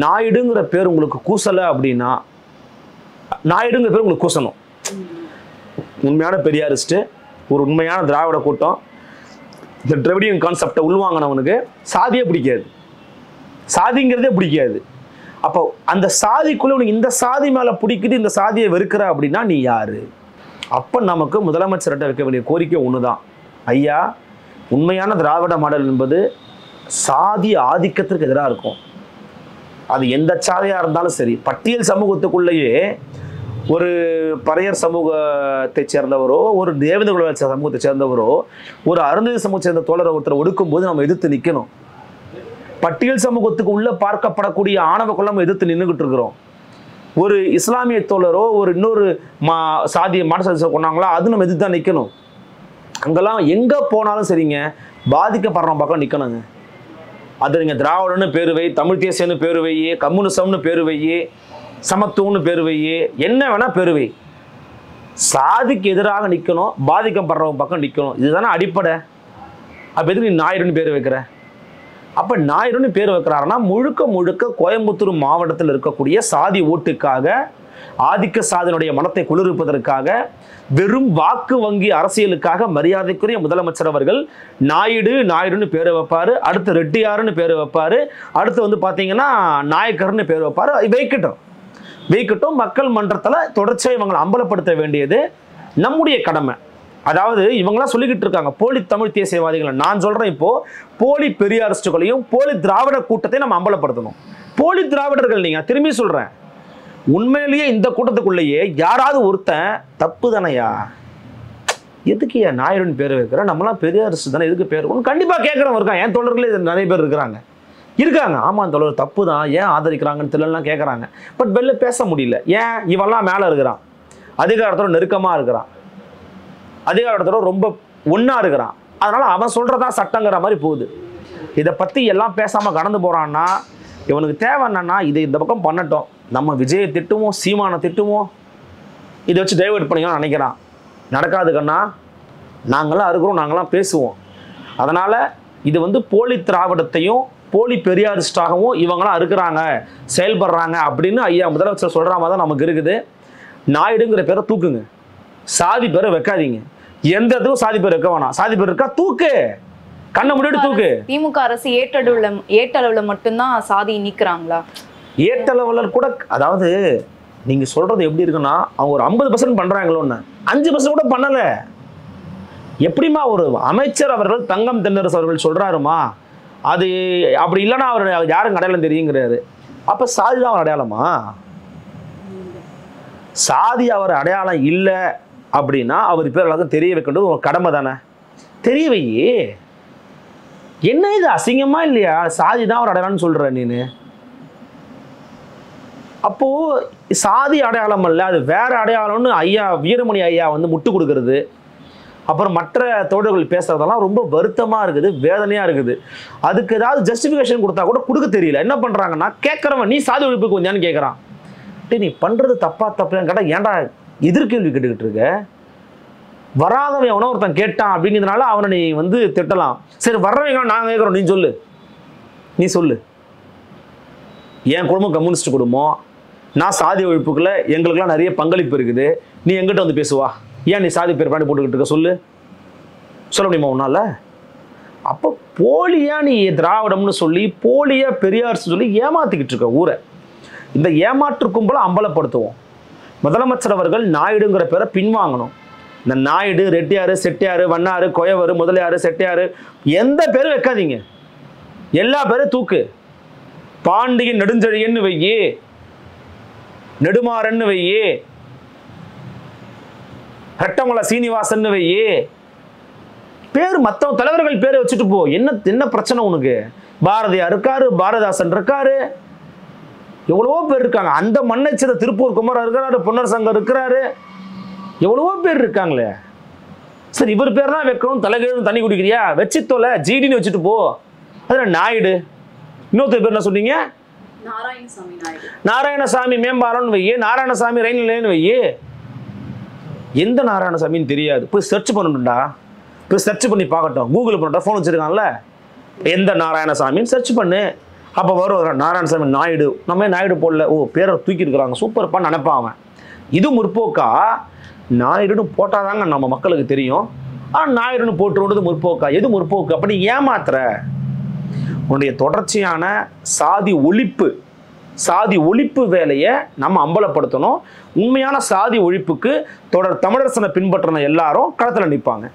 நாயுடுங்கிற பேர் உங்களுக்கு கூசலை அப்படின்னா, நாயுடுங்கிற பேர் உங்களுக்கு கூசணும். உண்மையான பெரியாரிஸ்ட்டு, ஒரு உண்மையான திராவிட கூட்டம், இந்த திராவிடியன் கான்செப்டை உள்வாங்கினவனுக்கு சாதியே பிடிக்காது, சாதிங்கிறதே பிடிக்காது. அப்போ அந்த சாதிக்குள்ள உனக்கு இந்த சாதி மேலே பிடிக்குது, இந்த சாதியை வெறுக்கிற அப்படின்னா நீ யாரு? அப்போ நமக்கு முதலமைச்சர்கிட்ட வைக்க வேண்டிய கோரிக்கை ஒன்று தான், ஐயா உண்மையான திராவிட மாடல் என்பது சாதி ஆதிக்கத்திற்கு எதிராக இருக்கும். அது எந்த சாதியாக இருந்தாலும் சரி. பட்டியல் சமூகத்துக்குள்ளேயே ஒரு பறையர் சமூகத்தை சேர்ந்தவரோ, ஒரு தேவேந்திர குல சமூகத்தை சேர்ந்தவரோ, ஒரு அருந்ததி சமூகத்தை சேர்ந்த தோழரை ஒருத்தர் ஒடுக்கும் போது நம்ம எதிர்த்து நிற்கணும். பட்டியல் சமூகத்துக்கு உள்ள பார்க்கப்படக்கூடிய ஆணவ கொள்ளம் எதிர்த்து நின்றுகிட்டு இருக்கிறோம். ஒரு இஸ்லாமிய தோழரோ ஒரு இன்னொரு சாதிய மாற்ற கொண்டாங்களா, அது நம்ம எதிர்த்து தான் நிற்கணும். அங்கெல்லாம் எங்கே போனாலும் சரிங்க, பாதிக்கப்படுற பக்கம் நிற்கணுங்க. அது நீங்கள் திராவிடன்னு பேர் வை, தமிழ் தேசியன்னு பேர் வை, கம்யூனிசம்னு பேர் வை, சமத்துவம்னு பேர் வை, என்ன வேணால் பேர் வை, சாதிக்கு எதிராக நிற்கணும், பாதிக்கப்படுறவங்க பக்கம் நிற்கணும். இதுதானே அடிப்படை. அப்போ எதுக்கு நீ நாயுடுன்னு பேர் வைக்கிற? அப்போ நாயுடுன்னு பேர் வைக்கிறாருன்னா முழுக்க முழுக்க கோயம்புத்தூர் மாவட்டத்தில் இருக்கக்கூடிய சாதி ஓட்டுக்காக, ஆதிக்க சாதியினுடைய மனத்தை குளிர்விப்பதற்காக, வெறும் வாக்கு வங்கி அரசியலுக்காக மரியாதைக்குரிய முதலமைச்சர் அவர்கள் நாயுடுன்னு பேர் வைப்பாரு. அடுத்து ரெட்டியாருன்னு பேர் வைப்பாரு. அடுத்து வந்து பார்த்தீங்கன்னா நாயக்கர்னு பேர் வைப்பாரு. வைக்கட்டும். மக்கள் மன்றத்தில் தொடர்ச்சியாக இவங்களை அம்பலப்படுத்த வேண்டியது நம்முடைய கடமை. அதாவது இவங்களாம் சொல்லிக்கிட்டு இருக்காங்க போலி தமிழ் தேசியவாதிகளை. நான் சொல்றேன், இப்போ போலி பெரியாரிஸ்டுகளையும் போலி திராவிட கூட்டத்தை நம்ம அம்பலப்படுத்தணும். போலி திராவிடர்கள் நீங்க, திரும்பி சொல்றேன், உண்மையிலேயே இந்த கூட்டத்துக்குள்ளேயே யாராவது ஒருத்தன் தப்பு தானையா, எதுக்கு ஏன் நாயுடுன்னு பேர் வைக்கிற, நம்மளாம் பெரியாரிஸ்ட் தானே, எதுக்கு பேர் கண்டிப்பா கேட்கறவங்க இருக்காங்க. என் தோழர்களே நிறைய பேர் இருக்காங்க. ஆமா தோழர் தப்பு தான், ஏன் ஆதரிக்கிறாங்கன்னு தெரியலாம் கேட்கறாங்க. பட் வெளில பேச முடியல. ஏன்? இவெல்லாம் மேல இருக்கிறான், அதிகாரத்தோட நெருக்கமா இருக்கிறான், அதிகாரத்தோட ரொம்ப ஒன்னா இருக்கிறான். அதனால அவன் சொல்றதான் சட்டங்கிற மாதிரி போகுது. இதை பத்தி எல்லாம் பேசாம கடந்து போறான்னா இவனுக்கு தேவை என்னன்னா, இதை இந்த பக்கம் பண்ணட்டும், நம்ம விஜயை திட்டுவோம், சீமானை திட்டுவோம், இதை வச்சு டைவர்ட் பண்ணிக்கலாம் நினைக்கிறான். நடக்காது கண்ணா, நாங்களாம் இருக்கிறோம், நாங்களாம் பேசுவோம். அதனால இது வந்து போலி திராவிடத்தையும் போலி பெரியாரிஸ்டாகவும் இவங்களாம் இருக்கிறாங்க, செயல்படுறாங்க அப்படின்னு ஐயா முதலமைச்சர் சொல்ற மாதிரி தான் நமக்கு இருக்குது. நாயுடுங்கிற பேரை தூக்குங்க, சாதி பேரை வைக்காதீங்க. எந்த இடத்துக்கும் சாதி பேர் வைக்க வேணாம். சாதி பேர் இருக்கா தூக்கு, கண்ணை முன்னாடி தூக்கு. திமுக அரசு ஏட்டளவுல மட்டும்தான் சாதி நீக்குறாங்களா? ஏட்டளவுல கூட, அதாவது நீங்க சொல்றது எப்படி இருக்குன்னா, அவங்க ஒரு 50% பண்றாங்களோன்னு, 5% கூட பண்ணல. எப்படிமா ஒரு அமைச்சர் அவர்கள் தங்கம் தென்னரசு அவர்கள் சொல்றாருமா, அது அப்படி இல்லைன்னா அவர் யாரும் அடையாளம் தெரியுங்கிறாரு. அப்ப சாதி தான் அவர் அடையாளமா? சாதி அவர் அடையாளம் இல்லை அப்படின்னா அவர் பேர் எல்லாத்தையும் தெரிய வைக்கின்றது ஒரு கடமை தானே. தெரிய வையே. என்ன இது அசிங்கமா இல்லையா? சாதி தான் அவர் அடையாளம்னு சொல்ற நீனு. அப்போ சாதி அடையாளம் அல்ல, அது வேற அடையாளம்னு ஐயா வீரமணி ஐயா வந்து முட்டு கொடுக்கறது, அப்புறம் மற்ற தோழர்கள் பேசுறதெல்லாம் ரொம்ப வருத்தமா இருக்குது, வேதனையா இருக்குது. அதுக்கு ஏதாவது ஜஸ்டிஃபிகேஷன் கொடுத்தா கூட கொடுக்க தெரியல. என்ன பண்றாங்கன்னா, கேட்கறவன் நீ சாதி ஒழிப்புக்கு வந்தான்னு கேட்கறான். நீ பண்றது தப்பா கேட்டா ஏன்டா எதிர்கேள்வி கேட்டுக்கிட்டு இருக்க? வராதவன் எவனோ ஒருத்தன் கேட்டான் அப்படிங்கிறதுனால அவனை நீ வந்து திட்டலாம். சரி, வர்றவங்க நாங்க கேட்கிறோம், நீ சொல்லு. என் குடும்பம் கம்யூனிஸ்ட் குடும்பம், நான் சாதி ஒழிப்புக்குள்ள எங்களுக்குலாம் நிறைய பங்களிப்பு இருக்குது, நீ எங்கிட்ட வந்து பேசுவா, ஏன் நீ சாதி பேர் பாண்டி போட்டுக்கிட்டு இருக்க சொல்ல முடியுமா உன்னால? அப்போ போலியா நீ திராவிடம்னு சொல்லி, போலியா பெரியார் சொல்லி ஏமாத்திக்கிட்டு இருக்க ஊரை. இந்த ஏமாற்று கும்பலை அம்பலப்படுத்துவோம். முதலமைச்சர் அவர்கள் நாயுடுங்கிற பேரை பின்வாங்கணும். இந்த நாயுடு, ரெட்டியாரு, செட்டியாரு, வண்ணாரு, கொயவரு, முதலியாரு, செட்டியாரு எந்த பேரும் வைக்காதீங்க. எல்லா பேரும் தூக்கு. பாண்டியன் நெடுஞ்செழியன்னு வையே, நெடுமாறன்னு வையே, ரெட்டமலை சீனிவாசன் வையே, பேர் மற்ற தலைவர்கள் பேரை வச்சுட்டு போ. என்ன பிரச்சனை உனக்கு? பாரதியார் இருக்காரு, பாரதிதாசன் இருக்காரு, எவ்வளவோ பேர் இருக்காங்க. அந்த மண்ணை சேர்ந்த திருப்பூர் குமார் இருக்கிறாரு, பொன்னர் சங்கர் இருக்கிறாரு, எவ்வளவோ பேர் இருக்காங்களே. சரி, இவர் பேர் தான் வைக்கணும், தலைகீழ் தண்ணி குடிக்கிறியா, வச்சு தொலை, ஜிடின்னு வச்சுட்டு போ. அதுல நாயுடு, இன்னொருத்தர் பேர் என்ன சொன்னீங்க? நாராயணசாமி மேம்பாலம்னு வையே, நாராயணசாமி ரயில் நிலையம்னு வையே. எந்த நாராயணசாமின்னு தெரியாது, போய் சர்ச் பண்ணணும்டா, போய் சர்ச் பண்ணி பார்க்கட்டும். கூகுள் பண்ணட்டா, ஃபோன் வச்சிருக்கான்ல, எந்த நாராயணசாமின்னு சர்ச் பண்ணு. அப்போ வரும் நாராயணசாமி நாயுடு. நம்ம நாயுடு போடல, ஓ பேரை தூக்கி இருக்கிறாங்க, சூப்பர்ப்பான்னு நினைப்பான் அவன். இது முற்போக்கா? நாயுடுன்னு போட்டாதாங்க நம்ம மக்களுக்கு தெரியும். ஆனால் நாயுடுன்னு போட்டுறது முற்போக்கா? எது முற்போக்கு? அப்படி ஏமாத்துற. உன்னுடைய தொடர்ச்சியான சாதி ஒழிப்பு வேலையை நம்ம அம்பலப்படுத்தணும். உண்மையான சாதி ஒழிப்புக்கு தமிழரசனை பின்பற்றின எல்லாரும் களத்தில் நிற்பாங்க.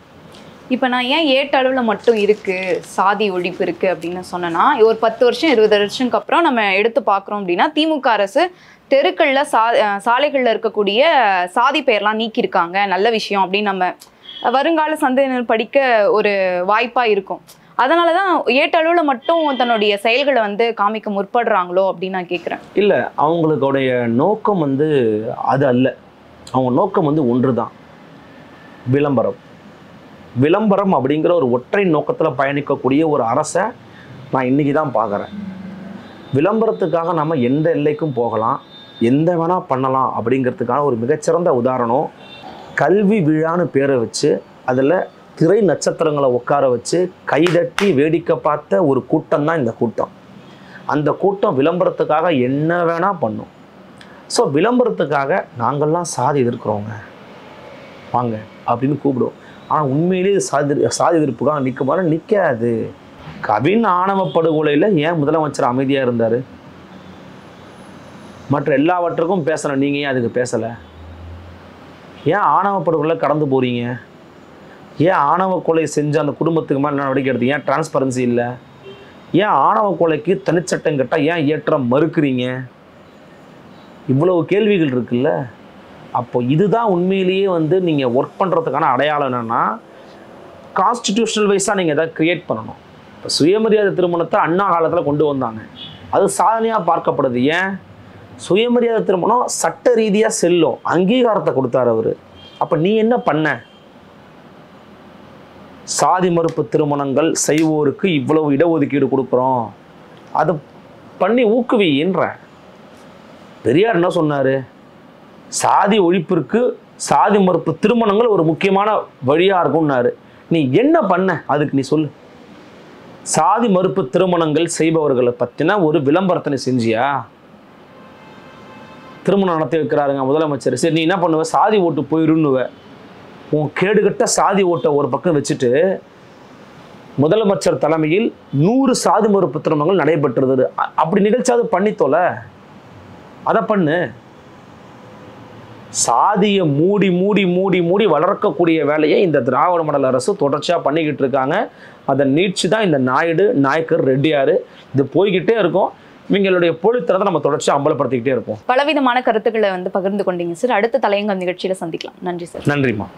இப்போ நான் ஏன் ஏட்டளவில் மட்டும் இருக்குது சாதி ஒழிப்பு இருக்குது அப்படின்னு சொன்னேன்னா, ஒரு 10 வருஷம் 20 வருஷத்துக்கு அப்புறம் நம்ம எடுத்து பார்க்குறோம் அப்படின்னா, திமுக அரசு தெருக்களில் சாலைகளில் இருக்கக்கூடிய சாதி பெயர்லாம் நீக்கியிருக்காங்க, நல்ல விஷயம் அப்படின்னு நம்ம வருங்கால சந்ததியினர் படிக்க ஒரு வாய்ப்பாக இருக்கும். அதனாலதான் ஏட்டளவுல மட்டும் தன்னுடைய செயல்களை வந்து காமிக்க முற்படுறாங்களோ அப்படின்னு நான் கேட்கிறேன். இல்ல, அவங்களுடைய நோக்கம் வந்து அது அல்ல. அவங்க நோக்கம் வந்து ஒன்றுதான், விளம்பரம். விளம்பரம் அப்படிங்கிற ஒரு ஒற்றை நோக்கத்துல பயணிக்கக்கூடிய ஒரு அரசை நான் இன்னைக்கு தான் பார்க்குறேன். விளம்பரத்துக்காக நம்ம எந்த எல்லைக்கும் போகலாம், எந்த வேணா பண்ணலாம் அப்படிங்கிறதுக்கான ஒரு மிகச்சிறந்த உதாரணம் கல்வி விழான்னு பேரை வச்சு அதில் திரை நட்சத்திரங்களை உட்கார வச்சு கைதட்டி வேடிக்கை பார்த்த ஒரு கூட்டம் தான் இந்த கூட்டம். அந்த கூட்டம் விளம்பரத்துக்காக என்ன வேணா பண்ணும். ஸோ விளம்பரத்துக்காக நாங்கள்லாம் சாதி எதிர்க்கிறோங்க வாங்க அப்படின்னு கூப்பிடுவோம். ஆனால் உண்மையிலேயே சாதி எதிர்ப்புக்காக நிற்குமாறு நிற்காது. கவின் ஆணவ படுகொலையில் ஏன் முதலமைச்சர் அமைதியாக இருந்தார்? மற்ற எல்லாவற்றுக்கும் பேசணும், நீங்கள் ஏன் அதுக்கு பேசலை? ஏன் ஆணவ படுகொலை கடந்து போகிறீங்க? ஏன் ஆணவ கொலை செஞ்ச அந்த குடும்பத்துக்கு மேலே நடவடிக்கை எடுத்து ஏன் டிரான்ஸ்பரன்சி இல்லை? ஏன் ஆணவ கொலைக்கு தனிச்சட்டம் கேட்டால் ஏன் ஏற்ற மறுக்கிறீங்க? இவ்வளவு கேள்விகள் இருக்குல்ல. அப்போ இதுதான் உண்மையிலேயே வந்து நீங்கள் ஒர்க் பண்ணுறதுக்கான அடையாளம் என்னென்னா, கான்ஸ்டிடியூஷனல் வைஸாக நீங்கள் எதாவது க்ரியேட் பண்ணணும். இப்போ சுயமரியாதை திருமணத்தை அண்ணா காலத்தில் கொண்டு வந்தாங்க, அது சாதனையாக பார்க்கப்படுது. ஏன்? சுயமரியாதை திருமணம் சட்ட ரீதியாக செல்லும், அங்கீகாரத்தை கொடுத்தார் அவர். அப்போ நீ என்ன பண்ண? சாதி மறுப்பு திருமணங்கள் செய்வோருக்கு இவ்வளவு இடஒதுக்கீடு கொடுக்குறோம், அதை பண்ணி ஊக்குவின்ற. பெரியார் என்ன சொன்னார்? சாதி ஒழிப்பிற்கு சாதி மறுப்பு திருமணங்கள் ஒரு முக்கியமான வழியாக இருக்கும்னாரு. நீ என்ன பண்ண அதுக்கு? நீ சொல்லு. சாதி மறுப்பு திருமணங்கள் செய்பவர்களை பற்றின ஒரு விளம்பரத்தை நீ செஞ்சியா? திருமணம் நடத்தி வைக்கிறாருங்க முதலமைச்சர், சரி நீ என்ன பண்ணுவ? சாதி ஓட்டு போயிருன்னுவ. உன் கேடுகட்ட சாதி ஓட்டை ஒரு பக்கம் வச்சுட்டு முதலமைச்சர் தலைமையில் 100 சாதி மறுப்பு திருமணங்கள் நடைபெற்றது. அப்படி நிகழ்ச்சியாவது பண்ணித்தோல, அதை பண்ணு. சாதியை மூடி மூடி மூடி மூடி வளர்க்கக்கூடிய வேலையை இந்த திராவிட மாடல் அரசு தொடர்ச்சியாக பண்ணிக்கிட்டு இருக்காங்க. அதை நீட்சி தான் இந்த நாயுடு, நாயக்கர், ரெட்டியார். இது போய்கிட்டே இருக்கும். இவங்களுடைய பொழுத்தரத்தை நம்ம தொடர்ச்சியாக அம்பலப்படுத்திக்கிட்டே இருப்போம். பலவிதமான கருத்துக்களை வந்து பகிர்ந்து கொண்டீங்க சார். அடுத்த தலையங்கம் நிகழ்ச்சியில சந்திக்கலாம். நன்றி சார். நன்றிம்மா.